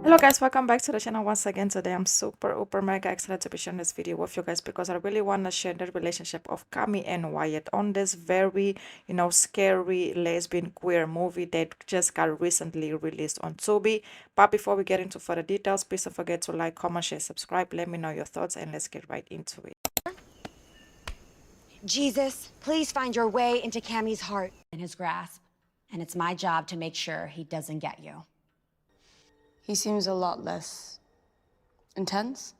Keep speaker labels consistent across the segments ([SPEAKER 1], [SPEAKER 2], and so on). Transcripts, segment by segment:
[SPEAKER 1] Hello guys, welcome back to the channel once again. Today I'm super mega excited to be sharing this video with you guys because I really want to share the relationship of Cami and Wyatt on this very scary lesbian queer movie that just got recently released on Tubi. But before we get into further details, please don't forget to like, comment, share, subscribe. Let me know your thoughts and let's get right into it.
[SPEAKER 2] Jesus, please find your way into Cami's heart and his grasp, and it's my job to make sure he doesn't get you.
[SPEAKER 3] He seems a lot less intense.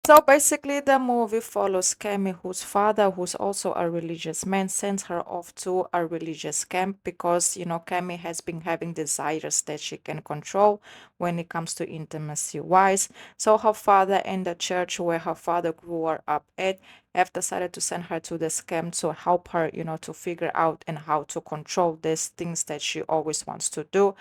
[SPEAKER 1] So basically, the movie follows Cami, whose father, who's also a religious man, sends her off to a religious camp because, Cami has been having desires that she can control when it comes to intimacy-wise. So her father and the church where her father grew her up at have decided to send her to this camp to help her, to figure out and how to control these things that she always wants to do,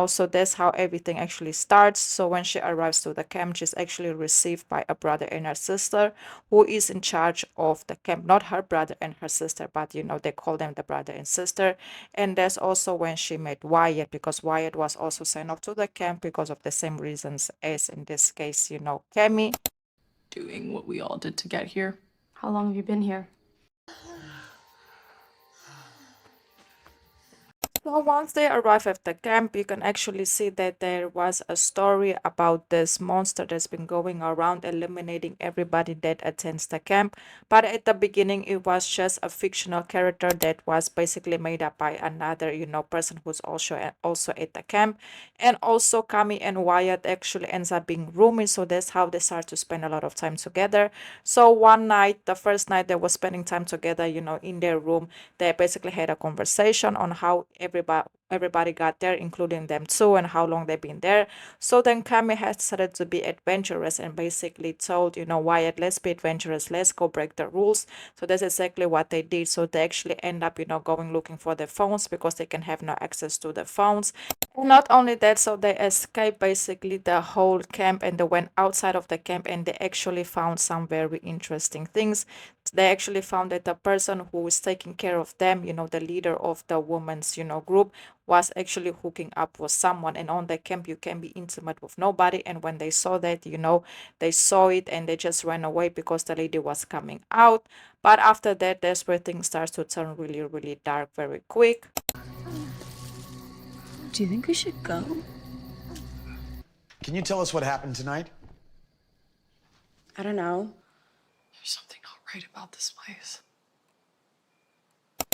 [SPEAKER 1] so that's how everything actually starts. So when she arrives to the camp, she's actually received by a brother and her sister who is in charge of the camp, not her brother and her sister, but they call them the brother and sister. And that's also when she met Wyatt, because Wyatt was also sent off to the camp because of the same reasons as in this case, Cami.
[SPEAKER 3] Doing what we all did to get here. How long have you been here?
[SPEAKER 1] So once they arrive at the camp, you can actually see that there was a story about this monster that's been going around eliminating everybody that attends the camp. But at the beginning, it was just a fictional character that was basically made up by another, person who's also at the camp. And also Cami and Wyatt actually ends up being roomies, so that's how they start to spend a lot of time together. So one night, the first night they were spending time together, in their room, they basically had a conversation on how everybody got there, including them too, and how long they've been there. So then Cami has decided to be adventurous and basically told, Wyatt, let's be adventurous, let's go break the rules. So that's exactly what they did. So they actually end up, going looking for their phones because they can have no access to the phones. And not only that, so they escaped basically the whole camp and they went outside of the camp and they actually found some very interesting things. They actually found that the person who was taking care of them, the leader of the women's, group, was actually hooking up with someone. And on the camp, you can be intimate with nobody. And when they saw that, they saw it and they just ran away because the lady was coming out. But after that, that's where things start to turn really dark very quick.
[SPEAKER 3] Do you think we should go?
[SPEAKER 4] Can you tell us what happened tonight?
[SPEAKER 3] I don't know. There's something not right about this place.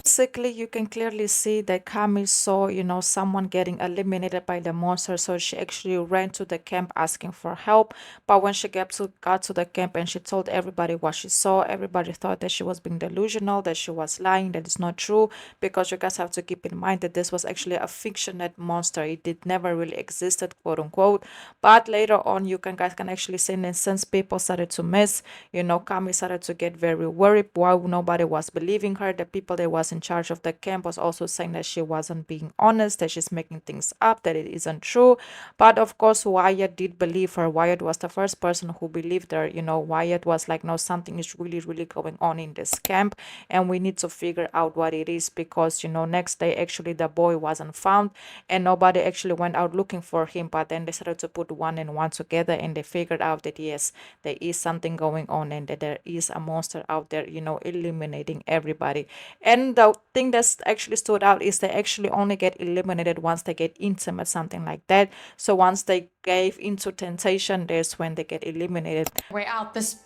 [SPEAKER 1] Basically, you can clearly see that Cami saw, someone getting eliminated by the monster. So she actually ran to the camp asking for help. But when she got to the camp and she told everybody what she saw, everybody thought that she was being delusional, that she was lying, that it's not true. Because you guys have to keep in mind that this was actually a fictional monster. It did never really existed, quote unquote. But later on, guys can actually see that since people started to miss, Cami started to get very worried while nobody was believing her. The people that was in charge of the camp was also saying that she wasn't being honest, that she's making things up, that it isn't true. But of course, Wyatt did believe her. Wyatt was the first person who believed her. Wyatt was like, no, something is really going on in this camp and we need to figure out what it is because, next day, actually, the boy wasn't found and nobody actually went out looking for him. But then they started to put one and one together and they figured out that, yes, there is something going on and that there is a monster out there, eliminating everybody. And the thing that's actually stood out is they actually only get eliminated once they get intimate, something like that. So once they gave into temptation, there's when they get eliminated.
[SPEAKER 3] Way out. This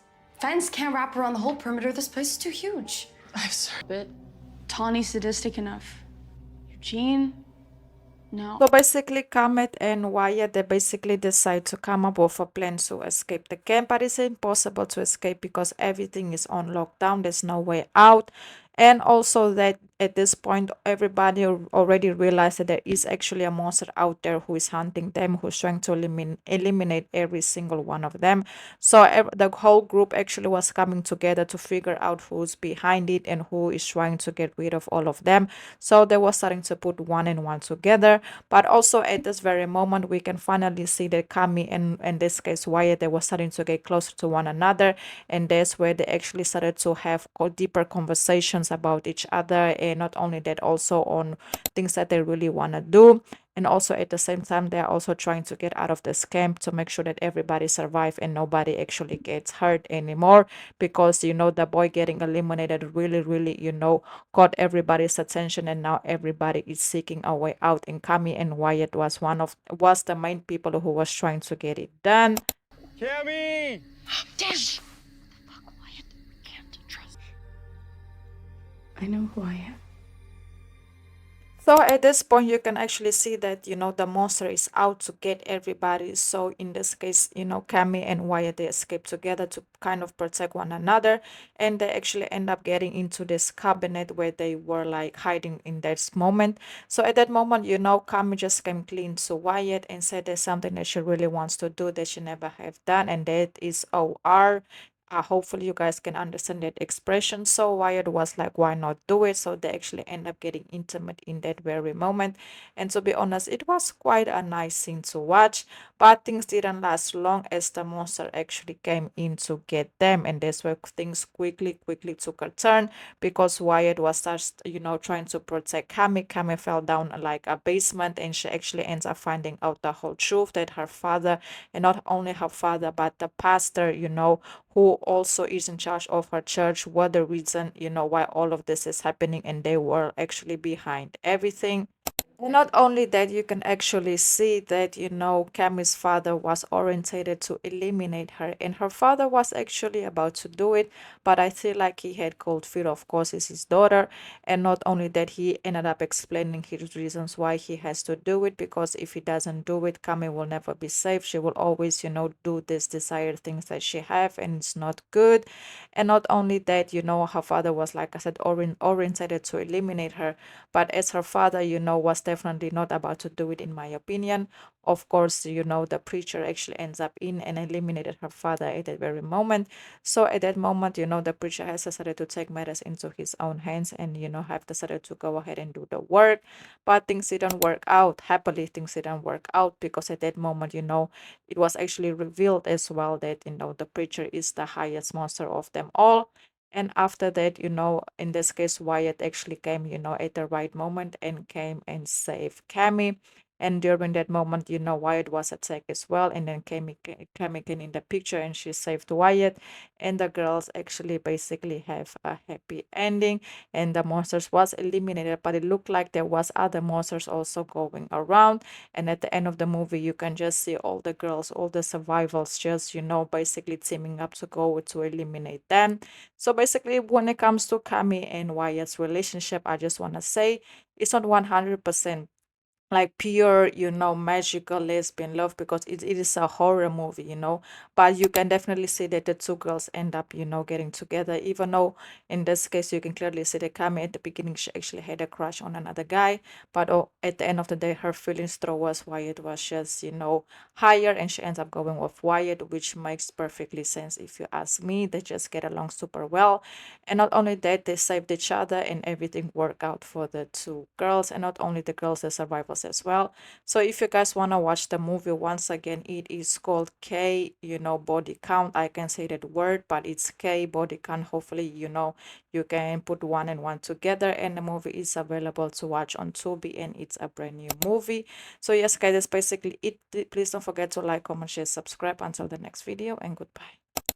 [SPEAKER 3] fence can't wrap around the whole perimeter. This place is too huge. I've a bit tawny sadistic enough. Eugene? No.
[SPEAKER 1] So basically, Comet and Wyatt, they basically decide to come up with a plan to escape the camp, but it's impossible to escape because everything is on lockdown. There's no way out. And also that at this point, everybody already realized that there is actually a monster out there who is hunting them, who's trying to eliminate every single one of them. So the whole group actually was coming together to figure out who's behind it and who is trying to get rid of all of them. So they were starting to put one and one together. But also at this very moment, we can finally see that Cami and in this case Wyatt, they were starting to get closer to one another. And that's where they actually started to have deeper conversations about each other and not only that, also on things that they really want to do. And also at the same time, they're also trying to get out of this camp to make sure that everybody survive and nobody actually gets hurt anymore, because the boy getting eliminated really, really, caught everybody's attention, and now everybody is seeking a way out. And Cami and Wyatt was the main people who was trying to get it done.
[SPEAKER 4] Cami!
[SPEAKER 3] Damn! Fuck, Wyatt. We can't trust. I know who I am.
[SPEAKER 1] So at this point, you can actually see that, the monster is out to get everybody. So in this case, Cami and Wyatt, they escape together to kind of protect one another. And they actually end up getting into this cabinet where they were like hiding in that moment. So at that moment, Cami just came clean to Wyatt and said there's something that she really wants to do that she never have done. And that is OR. Hopefully you guys can understand that expression. So Wyatt was like, why not do it? So they actually end up getting intimate in that very moment. And to be honest, it was quite a nice scene to watch, but things didn't last long as the monster actually came in to get them. And that's where things quickly took a turn, because Wyatt was just, trying to protect Cami. Cami fell down like a basement, and she actually ends up finding out the whole truth that her father, and not only her father, but the pastor, who also is in charge of her church, were the reason, why all of this is happening, and they were actually behind everything. And not only that, you can actually see that, Cami's father was orientated to eliminate her, and her father was actually about to do it, but I feel like he had cold feet. Of course, it's his daughter, and not only that, he ended up explaining his reasons why he has to do it, because if he doesn't do it, Cami will never be safe. She will always, do these desired things that she have, and it's not good. And not only that, her father was, like I said, orientated to eliminate her, but as her father, was definitely not about to do it, in my opinion. Of course, the preacher actually ends up in and eliminated her father at that very moment. So at that moment, the preacher has decided to take matters into his own hands and, have decided to go ahead and do the work. But things didn't work out. Happily, things didn't work out, because at that moment, it was actually revealed as well that, the preacher is the highest monster of them all. And after that, in this case, Wyatt actually came, at the right moment and came and saved Cami. And during that moment, Wyatt was attacked as well. And then Cami came in the picture and she saved Wyatt. And the girls actually basically have a happy ending. And the monsters was eliminated, but it looked like there was other monsters also going around. And at the end of the movie, you can just see all the girls, all the survivors just, basically teaming up to go to eliminate them. So basically, when it comes to Cami and Wyatt's relationship, I just want to say it's not 100% like pure, magical lesbian love, because it is a horror movie, but you can definitely see that the two girls end up, getting together, even though in this case you can clearly see that Kami at the beginning she actually had a crush on another guy, but at the end of the day her feelings towards Wyatt was just, higher, and she ends up going with Wyatt, which makes perfectly sense if you ask me. They just get along super well, and not only that, they saved each other and everything worked out for the two girls, and not only the girls, the survivors as well. So if you guys want to watch the movie, once again, it is called K, body count. I can say that word, but it's K body count. Hopefully, you can put one and one together, and the movie is available to watch on Tubi, and it's a brand new movie. So yes, guys, that's basically it. Please don't forget to like, comment, share, subscribe. Until the next video, and goodbye.